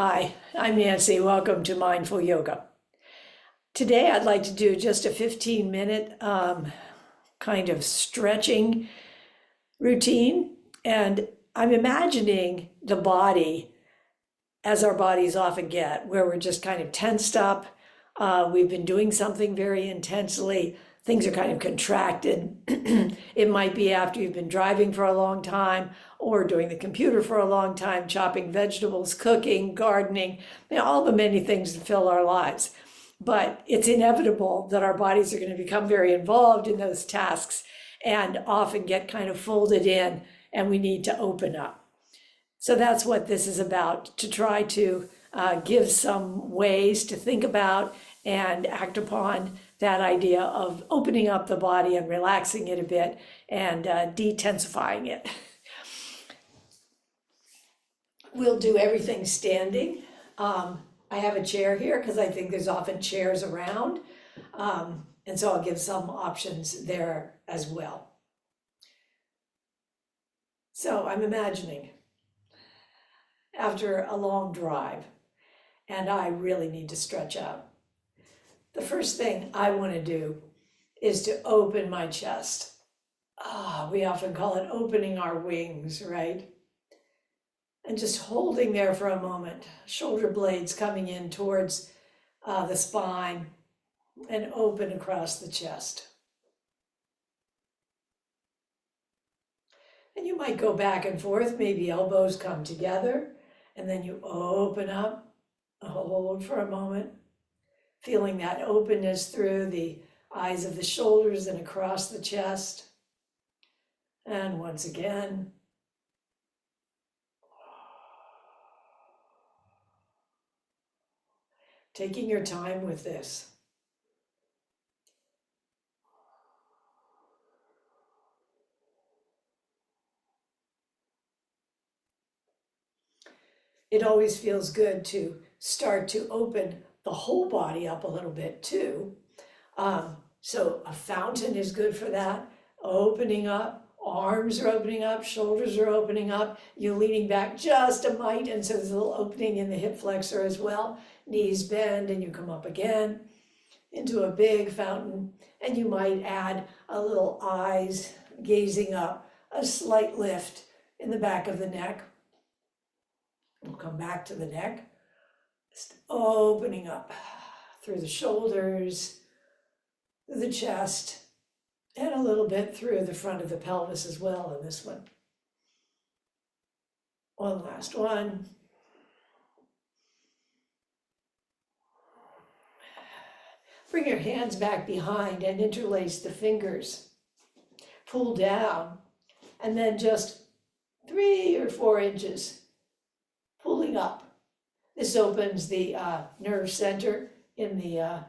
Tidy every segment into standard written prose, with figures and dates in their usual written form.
Hi, I'm Nancy. Welcome to Mindful Yoga. Today I'd like to do just a 15-minute kind of stretching routine. And I'm imagining the body as our bodies often get, where we're just kind of tensed up. We've been doing something very intensely. Things are kind of contracted. It might be after you've been driving for a long time or doing the computer for a long time, chopping vegetables, cooking, gardening, all the many things that fill our lives. But it's inevitable that our bodies are going to become very involved in those tasks and often get kind of folded in, and we need to open up. So that's what this is about, to try to give some ways to think about and act upon that idea of opening up the body and relaxing it a bit and de-tensifying it. We'll do everything standing. I have a chair here because I think there's often chairs around. And so I'll give some options there as well. So I'm imagining after a long drive, and I really need to stretch out. The first thing I want to do is to open my chest. We often call it opening our wings, right? And just holding there for a moment, shoulder blades coming in towards the spine and open across the chest. And you might go back and forth, maybe elbows come together, and then you open up, hold for a moment, feeling that openness through the eyes of the shoulders and across the chest. And once again, taking your time with this. It always feels good to start to open the whole body up a little bit too. So a fountain is good for that. Opening up, arms are opening up, shoulders are opening up. You're leaning back just a mite, and so there's a little opening in the hip flexor as well. Knees bend and you come up again into a big fountain, and you might add a little eyes gazing up, a slight lift in the back of the neck. We'll come back to the neck, just opening up through the shoulders, through the chest, and a little bit through the front of the pelvis as well in this one. One last one. Bring your hands back behind and interlace the fingers. Pull down, and then just 3 or 4 inches pulling up. This opens the nerve center in the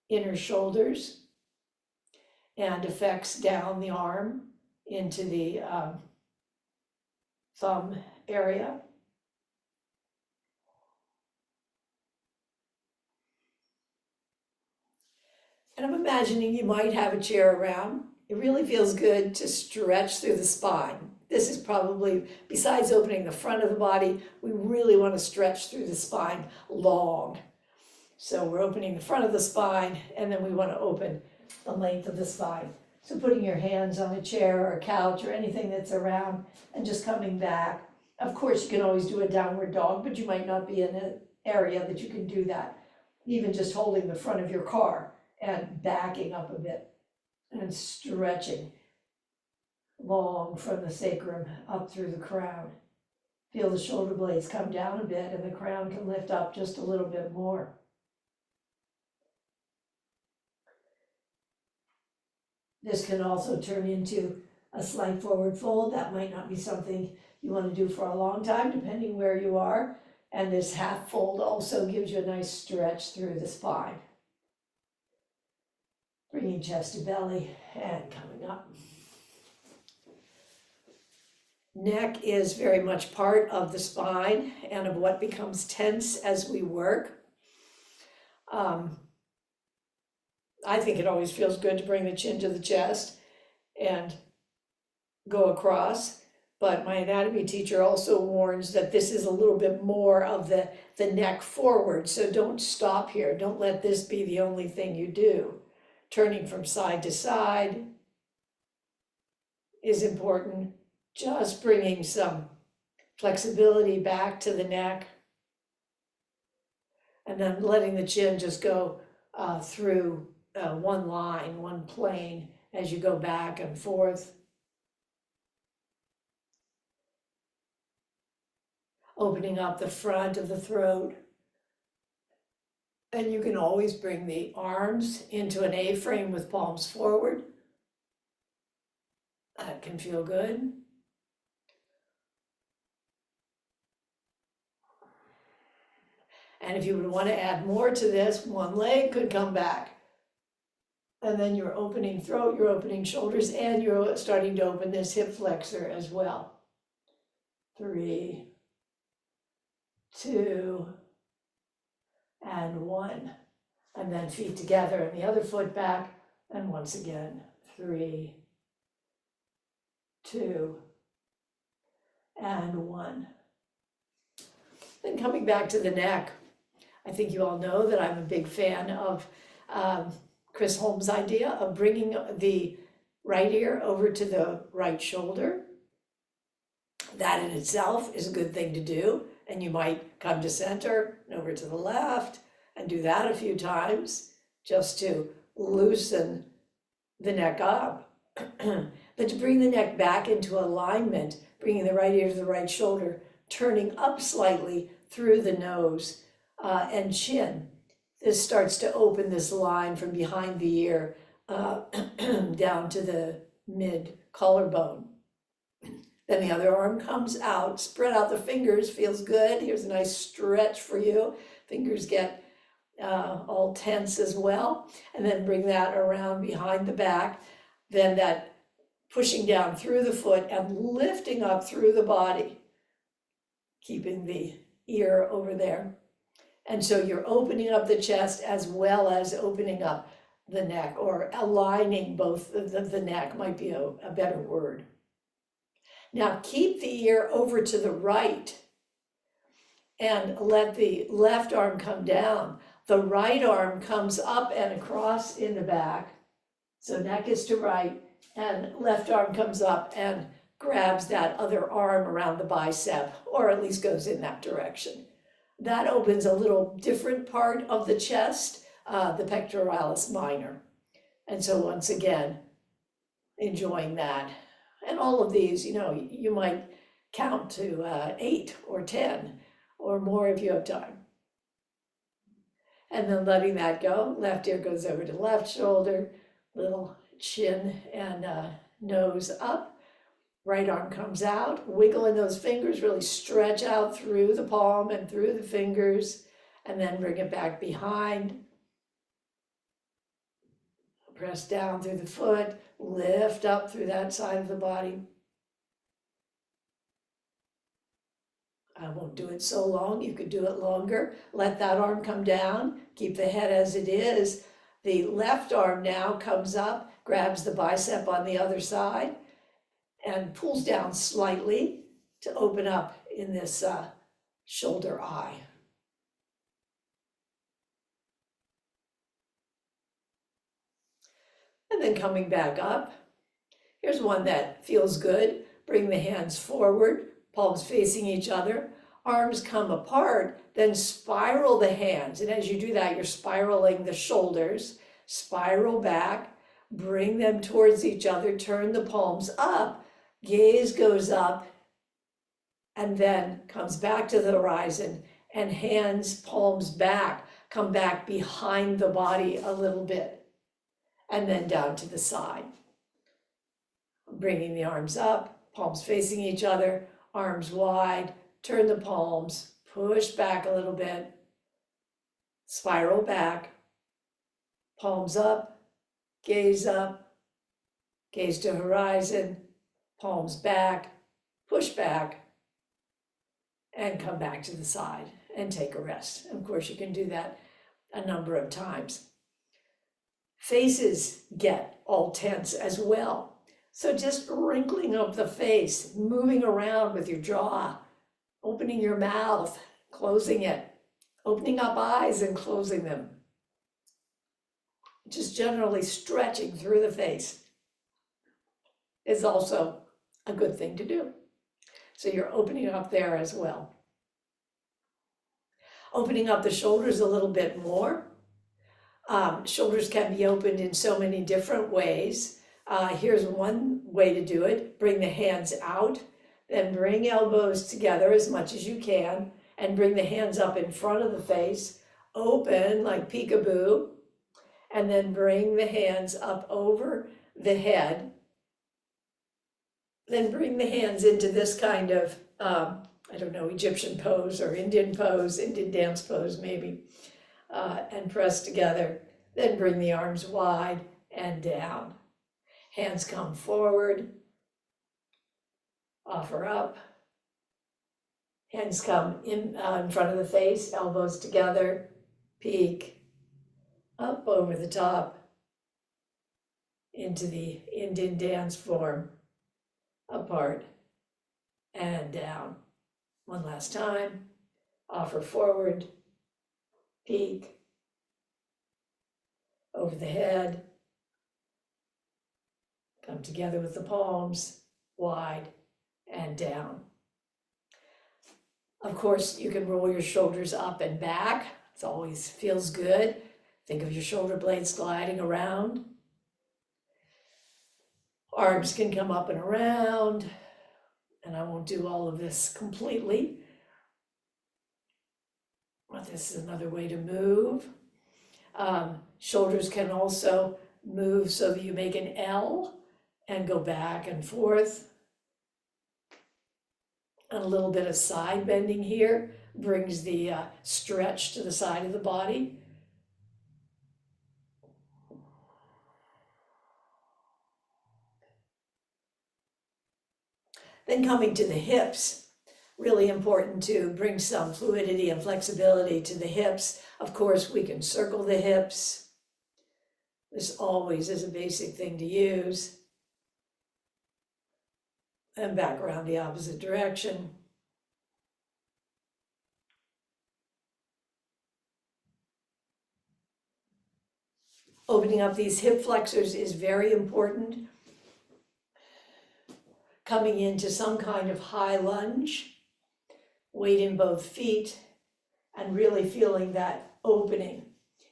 inner shoulders and affects down the arm into the thumb area. And I'm imagining you might have a chair around. It really feels good to stretch through the spine. This is probably, besides opening the front of the body, we really want to stretch through the spine long. So we're opening the front of the spine, and then we want to open the length of the spine. So putting your hands on a chair or a couch or anything that's around and just coming back. Of course, you can always do a downward dog, but you might not be in an area that you can do that. Even just holding the front of your car and backing up a bit and stretching long from the sacrum up through the crown. Feel the shoulder blades come down a bit and the crown can lift up just a little bit more. This can also turn into a slight forward fold. That might not be something you want to do for a long time, depending where you are. And this half fold also gives you a nice stretch through the spine. Bringing chest to belly and coming up. Neck is very much part of the spine and of what becomes tense as we work. I think it always feels good to bring the chin to the chest and go across. But my anatomy teacher also warns that this is a little bit more of the neck forward, so don't stop here. Don't let this be the only thing you do. Turning from side to side is important. Just bringing some flexibility back to the neck. And then letting the chin just go through one line, one plane as you go back and forth. Opening up the front of the throat. And you can always bring the arms into an A-frame with palms forward. That can feel good. And if you would want to add more to this, one leg could come back. And then you're opening throat, you're opening shoulders, and you're starting to open this hip flexor as well. 3, 2, and 1. And then feet together and the other foot back. And once again, 3, 2, and 1. Then coming back to the neck. I think you all know that I'm a big fan of Chris Holmes' idea of bringing the right ear over to the right shoulder. That in itself is a good thing to do. And you might come to center and over to the left and do that a few times just to loosen the neck up. But to bring the neck back into alignment, bringing the right ear to the right shoulder, turning up slightly through the nose and chin. This starts to open this line from behind the ear down to the mid collarbone. Then the other arm comes out, spread out the fingers, feels good. Here's a nice stretch for you. Fingers get all tense as well. And then bring that around behind the back. Then that pushing down through the foot and lifting up through the body, keeping the ear over there. And so you're opening up the chest as well as opening up the neck, or aligning both the neck might be a better word. Now keep the ear over to the right and let the left arm come down. The right arm comes up and across in the back. So neck is to right and left arm comes up and grabs that other arm around the bicep, or at least goes in that direction. That opens a little different part of the chest, the pectoralis minor. And so once again, enjoying that. And all of these, you might count to 8 or 10 or more if you have time. And then letting that go. Left ear goes over to left shoulder, little chin and nose up. Right arm comes out, wiggling those fingers, really stretch out through the palm and through the fingers, and then bring it back behind. Press down through the foot, lift up through that side of the body. I won't do it so long, you could do it longer. Let that arm come down, keep the head as it is. The left arm now comes up, grabs the bicep on the other side, and pulls down slightly to open up in this shoulder eye. And then coming back up. Here's one that feels good. Bring the hands forward, palms facing each other. Arms come apart, then spiral the hands. And as you do that, you're spiraling the shoulders. Spiral back, bring them towards each other, turn the palms up. Gaze goes up and then comes back to the horizon, and hands, palms back, come back behind the body a little bit, and then down to the side. Bringing the arms up, palms facing each other, arms wide, turn the palms, push back a little bit, spiral back, palms up, gaze to horizon, palms back, push back, and come back to the side and take a rest. Of course, you can do that a number of times. Faces get all tense as well. So just wrinkling up the face, moving around with your jaw, opening your mouth, closing it, opening up eyes and closing them. Just generally stretching through the face is also a good thing to do. So you're opening up there as well. Opening up the shoulders a little bit more. Shoulders can be opened in so many different ways. Here's one way to do it. Bring the hands out, then bring elbows together as much as you can, and bring the hands up in front of the face, open like peekaboo, and then bring the hands up over the head. Then bring the hands into this kind of, I don't know, Egyptian pose or Indian pose, Indian dance pose maybe, and press together. Then bring the arms wide and down. Hands come forward, offer up. Hands come in front of the face, elbows together, peek, up over the top, into the Indian dance form, apart and down. One last time, offer forward, peek, over the head, come together with the palms, wide and down. Of course, you can roll your shoulders up and back. It always feels good. Think of your shoulder blades gliding around. Arms can come up and around, and I won't do all of this completely, but this is another way to move. Shoulders can also move so that you make an L and go back and forth. And a little bit of side bending here brings the stretch to the side of the body. Then coming to the hips, really important to bring some fluidity and flexibility to the hips. Of course, we can circle the hips. This always is a basic thing to use. And back around the opposite direction. Opening up these hip flexors is very important. Coming into some kind of high lunge, weight in both feet, and really feeling that opening.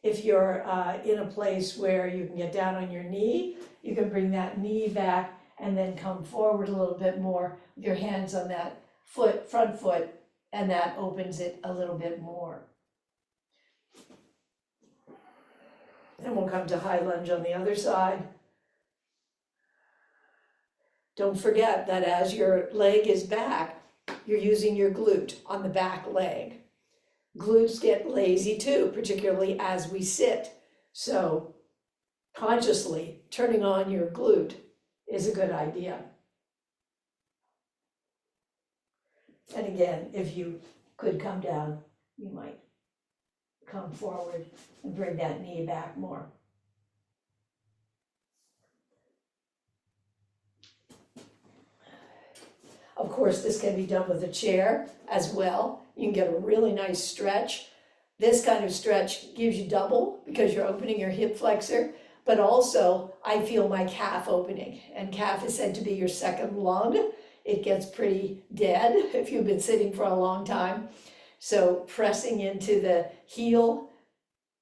If you're in a place where you can get down on your knee, you can bring that knee back and then come forward a little bit more with your hands on that foot, front foot, and that opens it a little bit more. And we'll come to high lunge on the other side. Don't forget that as your leg is back, you're using your glute on the back leg. Glutes get lazy too, particularly as we sit. So consciously turning on your glute is a good idea. And again, if you could come down, you might come forward and bring that knee back more. Of course, this can be done with a chair as well. You can get a really nice stretch. This kind of stretch gives you double because you're opening your hip flexor, but also I feel my calf opening, and calf is said to be your second lung. It gets pretty dead if you've been sitting for a long time. So pressing into the heel,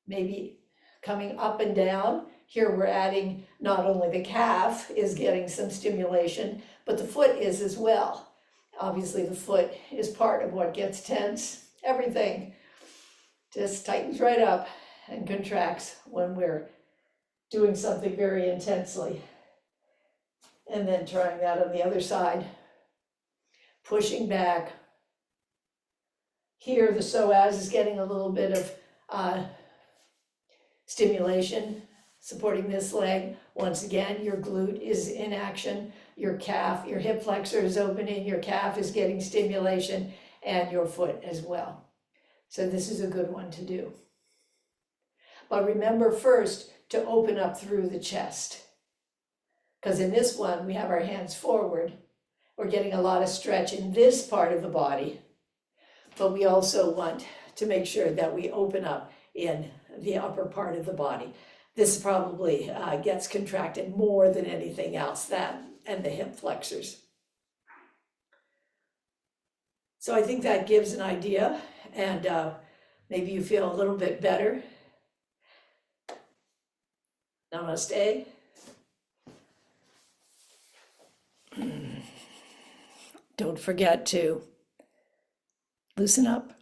maybe coming up and down. Here we're adding not only the calf is getting some stimulation, but the foot is as well. Obviously the foot is part of what gets tense. Everything just tightens right up and contracts when we're doing something very intensely. And then trying that on the other side. Pushing back. Here the psoas is getting a little bit of stimulation, supporting this leg. Once again, your glute is in action, your calf, your hip flexor is opening, your calf is getting stimulation, and your foot as well. So this is a good one to do. But remember first to open up through the chest. Because in this one, we have our hands forward. We're getting a lot of stretch in this part of the body, but we also want to make sure that we open up in the upper part of the body. This probably gets contracted more than anything else, that and the hip flexors. So I think that gives an idea, and maybe you feel a little bit better. Namaste. Don't forget to loosen up.